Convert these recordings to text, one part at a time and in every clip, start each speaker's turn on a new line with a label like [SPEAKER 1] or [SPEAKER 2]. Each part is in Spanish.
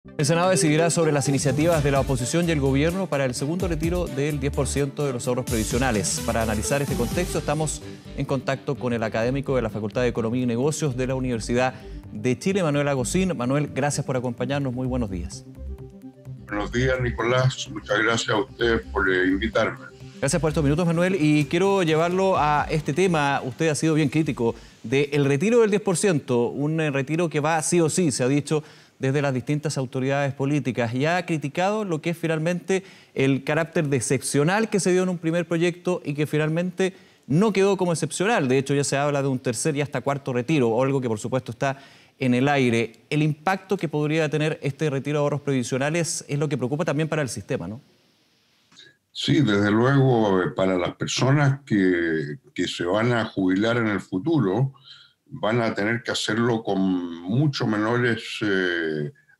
[SPEAKER 1] El Senado decidirá sobre las iniciativas de la oposición y el gobierno para el segundo retiro del 10% de los ahorros previsionales. Para analizar este contexto estamos en contacto con el académico de la Facultad de Economía y Negocios de la Universidad de Chile, Manuel Agosín. Manuel, gracias por acompañarnos. Muy buenos días.
[SPEAKER 2] Buenos días, Nicolás. Muchas gracias a usted por invitarme.
[SPEAKER 1] Gracias por estos minutos, Manuel. Y quiero llevarlo a este tema. Usted ha sido bien crítico del retiro del 10%, un retiro que va sí o sí, se ha dicho desde las distintas autoridades políticas, y ha criticado lo que es finalmente el carácter de excepcional que se dio en un primer proyecto y que finalmente no quedó como excepcional. De hecho, ya se habla de un tercer y hasta cuarto retiro, o algo que por supuesto está en el aire. El impacto que podría tener este retiro de ahorros previsionales es lo que preocupa también para el sistema, ¿no?
[SPEAKER 2] Sí, desde luego, para las personas que se van a jubilar en el futuro, van a tener que hacerlo con mucho menores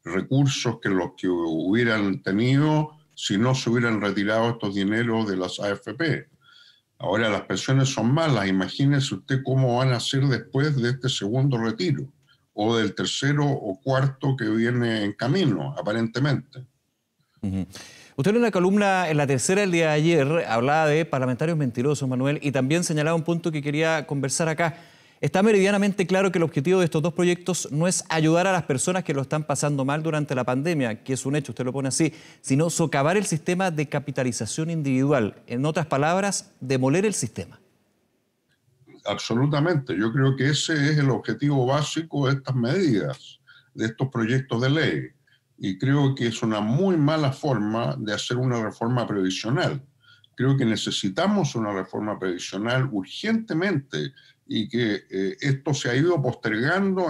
[SPEAKER 2] recursos que los que hubieran tenido si no se hubieran retirado estos dineros de las AFP. Ahora las pensiones son malas, imagínese usted cómo van a hacer después de este segundo retiro, o del tercero o cuarto que viene en camino, aparentemente.
[SPEAKER 1] Uh-huh. Usted en una columna en La Tercera el día de ayer hablaba de parlamentarios mentirosos, Manuel, y también señalaba un punto que quería conversar acá. Está meridianamente claro que el objetivo de estos dos proyectos no es ayudar a las personas que lo están pasando mal durante la pandemia, que es un hecho, usted lo pone así, sino socavar el sistema de capitalización individual. En otras palabras, demoler el sistema.
[SPEAKER 2] Absolutamente. Yo creo que ese es el objetivo básico de estas medidas, de estos proyectos de ley. Y creo que es una muy mala forma de hacer una reforma previsional. Creo que necesitamos una reforma previsional urgentemente y que esto se ha ido postergando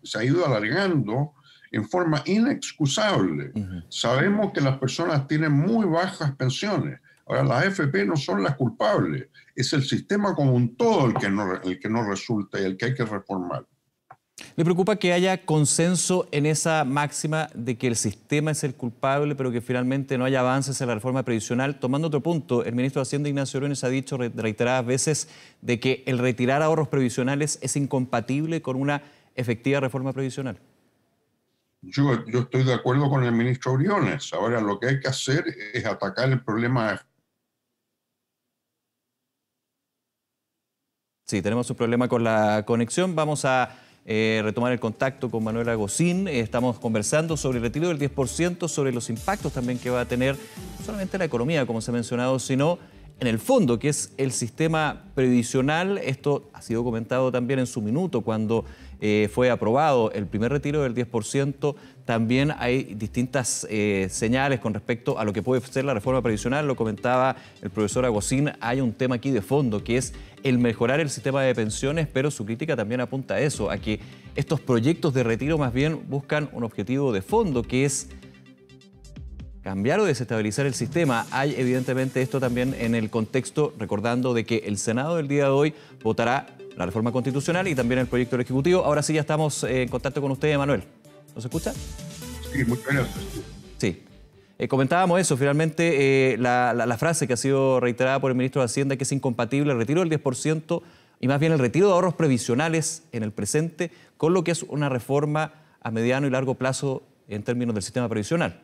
[SPEAKER 2] se ha ido alargando en forma inexcusable. Sabemos que las personas tienen muy bajas pensiones. Ahora, las AFP no son las culpables, es el sistema como un todo el que no resulta y el que hay que reformar.
[SPEAKER 1] ¿Le preocupa que haya consenso en esa máxima de que el sistema es el culpable, pero que finalmente no haya avances en la reforma previsional? Tomando otro punto, el ministro de Hacienda, Ignacio Briones, ha dicho reiteradas veces de que el retirar ahorros previsionales es incompatible con una efectiva reforma previsional.
[SPEAKER 2] Yo estoy de acuerdo con el ministro Briones. Ahora lo que hay que hacer es atacar el problema.
[SPEAKER 1] Sí, tenemos un problema con la conexión. Vamos a retomar el contacto con Manuel Agosín. Estamos conversando sobre el retiro del 10%, sobre los impactos también que va a tener, no solamente en la economía, como se ha mencionado, sino en el fondo, que es el sistema previsional. Esto ha sido comentado también en su minuto cuando fue aprobado el primer retiro del 10%. También hay distintas señales con respecto a lo que puede ser la reforma previsional. Lo comentaba el profesor Agosín, hay un tema aquí de fondo, que es el mejorar el sistema de pensiones, pero su crítica también apunta a eso, a que estos proyectos de retiro más bien buscan un objetivo de fondo, que es cambiar o desestabilizar el sistema. Hay evidentemente esto también en el contexto, recordando de que el Senado del día de hoy votará la reforma constitucional y también el proyecto del Ejecutivo. Ahora sí ya estamos en contacto con usted, Manuel. ¿Nos escucha?
[SPEAKER 2] Sí, muchas gracias.
[SPEAKER 1] Sí. Comentábamos eso, finalmente la frase que ha sido reiterada por el ministro de Hacienda, que es incompatible el retiro del 10% y más bien el retiro de ahorros previsionales en el presente con lo que es una reforma a mediano y largo plazo en términos del sistema previsional.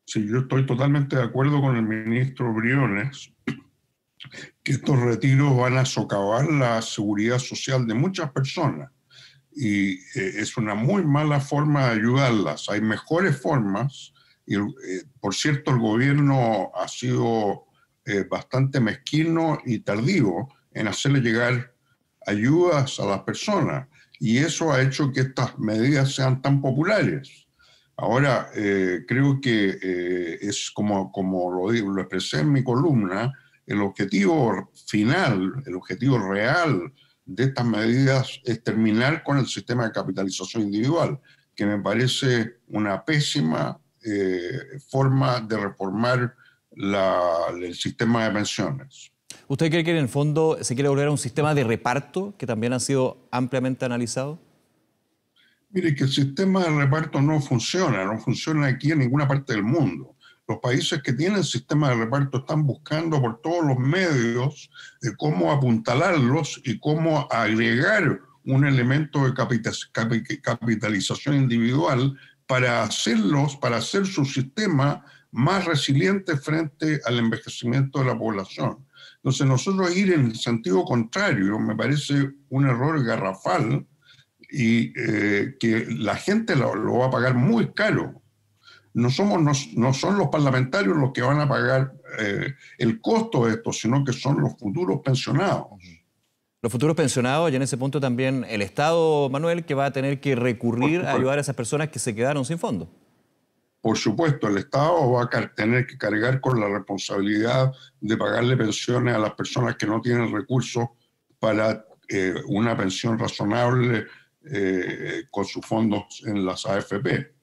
[SPEAKER 2] Sí, yo estoy totalmente de acuerdo con el ministro Briones que estos retiros van a socavar la seguridad social de muchas personas y es una muy mala forma de ayudarlas. Hay mejores formas y, por cierto, el gobierno ha sido bastante mezquino y tardío en hacerle llegar ayudas a las personas y eso ha hecho que estas medidas sean tan populares. Ahora, creo que es como lo expresé en mi columna, el objetivo final, el objetivo real de estas medidas es terminar con el sistema de capitalización individual, que me parece una pésima forma de reformar el sistema de pensiones.
[SPEAKER 1] ¿Usted cree que en el fondo se quiere volver a un sistema de reparto que también ha sido ampliamente analizado?
[SPEAKER 2] Mire, que el sistema de reparto no funciona aquí en ninguna parte del mundo. Los países que tienen sistema de reparto están buscando por todos los medios cómo apuntalarlos y cómo agregar un elemento de capitalización individual para hacer su sistema más resiliente frente al envejecimiento de la población. Entonces, nosotros ir en el sentido contrario me parece un error garrafal y que la gente lo va a pagar muy caro. No son los parlamentarios los que van a pagar el costo de esto, sino que son los futuros pensionados.
[SPEAKER 1] Los futuros pensionados, y en ese punto también el Estado, Manuel, que va a tener que recurrir a ayudar a esas personas que se quedaron sin fondos.
[SPEAKER 2] Por supuesto, el Estado va a tener que cargar con la responsabilidad de pagarle pensiones a las personas que no tienen recursos para una pensión razonable con sus fondos en las AFP.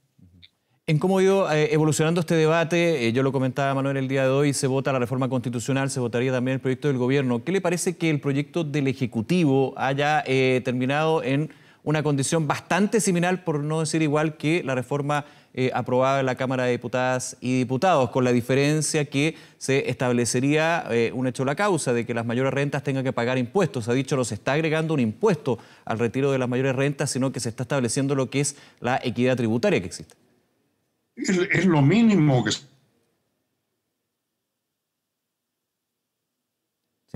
[SPEAKER 1] En cómo ha ido evolucionando este debate, yo lo comentaba Manuel el día de hoy, se vota la reforma constitucional, se votaría también el proyecto del gobierno. ¿Qué le parece que el proyecto del Ejecutivo haya terminado en una condición bastante similar, por no decir igual, que la reforma aprobada en la Cámara de Diputadas y Diputados, con la diferencia que se establecería un hecho de la causa de que las mayores rentas tengan que pagar impuestos? Se ha dicho, no se está agregando un impuesto al retiro de las mayores rentas, sino que se está estableciendo lo que es la equidad tributaria que existe.
[SPEAKER 2] Es lo mínimo que...
[SPEAKER 1] Sí,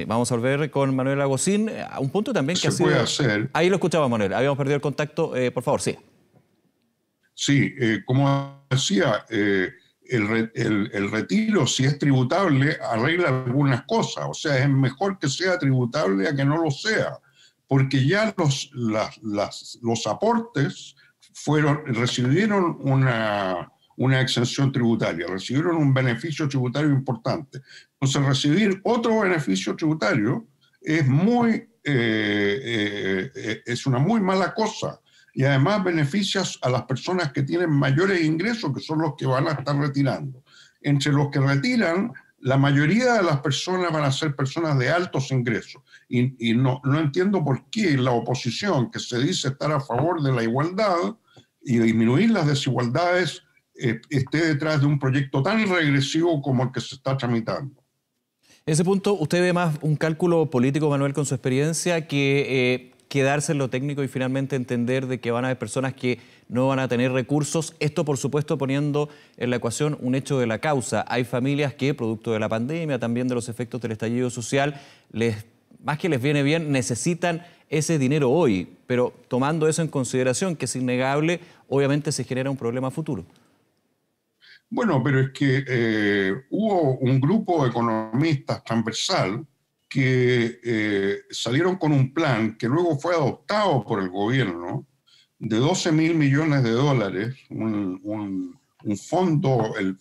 [SPEAKER 1] vamos a volver con Manuel Agosín. Un punto también que
[SPEAKER 2] se puede hacer.
[SPEAKER 1] Ahí lo escuchaba Manuel, habíamos perdido el contacto. Por favor, sí.
[SPEAKER 2] Sí, como decía, el retiro, si es tributable, arregla algunas cosas. O sea, es mejor que sea tributable a que no lo sea, porque ya los aportes recibieron una exención tributaria, recibieron un beneficio tributario importante. Entonces, recibir otro beneficio tributario es una muy mala cosa. Y además beneficias a las personas que tienen mayores ingresos, que son los que van a estar retirando. Entre los que retiran, la mayoría de las personas van a ser personas de altos ingresos. Y no entiendo por qué la oposición, que se dice estar a favor de la igualdad y de disminuir las desigualdades, esté detrás de un proyecto tan regresivo como el que se está tramitando.
[SPEAKER 1] En ese punto, ¿usted ve más un cálculo político, Manuel, con su experiencia, que quedarse en lo técnico y finalmente entender de que van a haber personas que no van a tener recursos? Esto, por supuesto, poniendo en la ecuación un hecho de la causa. Hay familias que, producto de la pandemia, también de los efectos del estallido social, más que les viene bien, necesitan ese dinero hoy. Pero tomando eso en consideración, que es innegable, obviamente se genera un problema futuro.
[SPEAKER 2] Bueno, pero es que hubo un grupo de economistas transversal que salieron con un plan que luego fue adoptado por el gobierno de 12.000 millones de dólares, un fondo, el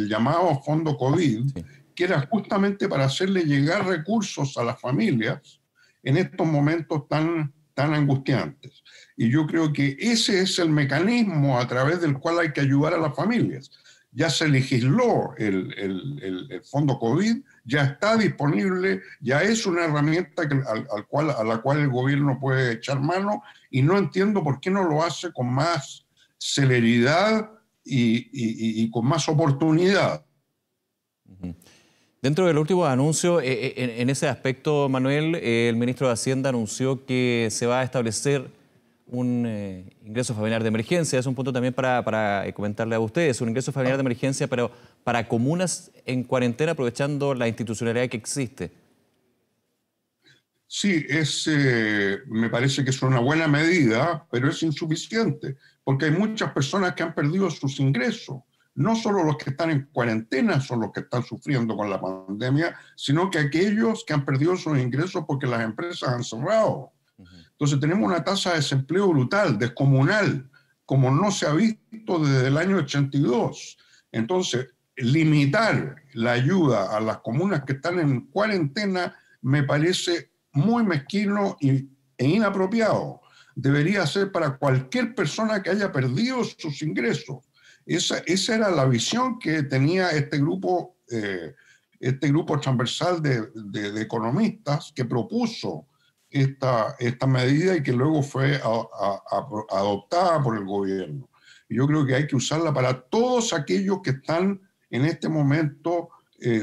[SPEAKER 2] llamado fondo COVID, sí, que era justamente para hacerle llegar recursos a las familias en estos momentos tan angustiantes. Y yo creo que ese es el mecanismo a través del cual hay que ayudar a las familias. Ya se legisló el fondo COVID, ya está disponible, ya es una herramienta a la cual el gobierno puede echar mano, y no entiendo por qué no lo hace con más celeridad y con más oportunidad.
[SPEAKER 1] Dentro del último anuncio, en ese aspecto, Manuel, el ministro de Hacienda anunció que se va a establecer un ingreso familiar de emergencia. Es un punto también para comentarle a ustedes, un ingreso familiar de emergencia, pero para comunas en cuarentena, aprovechando la institucionalidad que existe.
[SPEAKER 2] Sí, me parece que es una buena medida, pero es insuficiente, porque hay muchas personas que han perdido sus ingresos. No solo los que están en cuarentena son los que están sufriendo con la pandemia, sino que aquellos que han perdido sus ingresos porque las empresas han cerrado. Entonces tenemos una tasa de desempleo brutal, descomunal, como no se ha visto desde el año 82. Entonces, limitar la ayuda a las comunas que están en cuarentena me parece muy mezquino e inapropiado. Debería ser para cualquier persona que haya perdido sus ingresos. Esa era la visión que tenía este grupo transversal de economistas que propuso esta medida y que luego fue adoptada por el gobierno. Y yo creo que hay que usarla para todos aquellos que están en este momento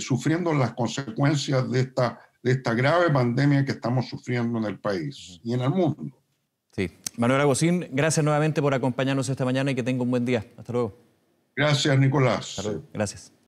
[SPEAKER 2] sufriendo las consecuencias de esta grave pandemia que estamos sufriendo en el país y en el mundo.
[SPEAKER 1] Sí. Manuel Agosín, gracias nuevamente por acompañarnos esta mañana y que tenga un buen día. Hasta luego.
[SPEAKER 2] Gracias, Nicolás.
[SPEAKER 1] Hasta luego. Gracias.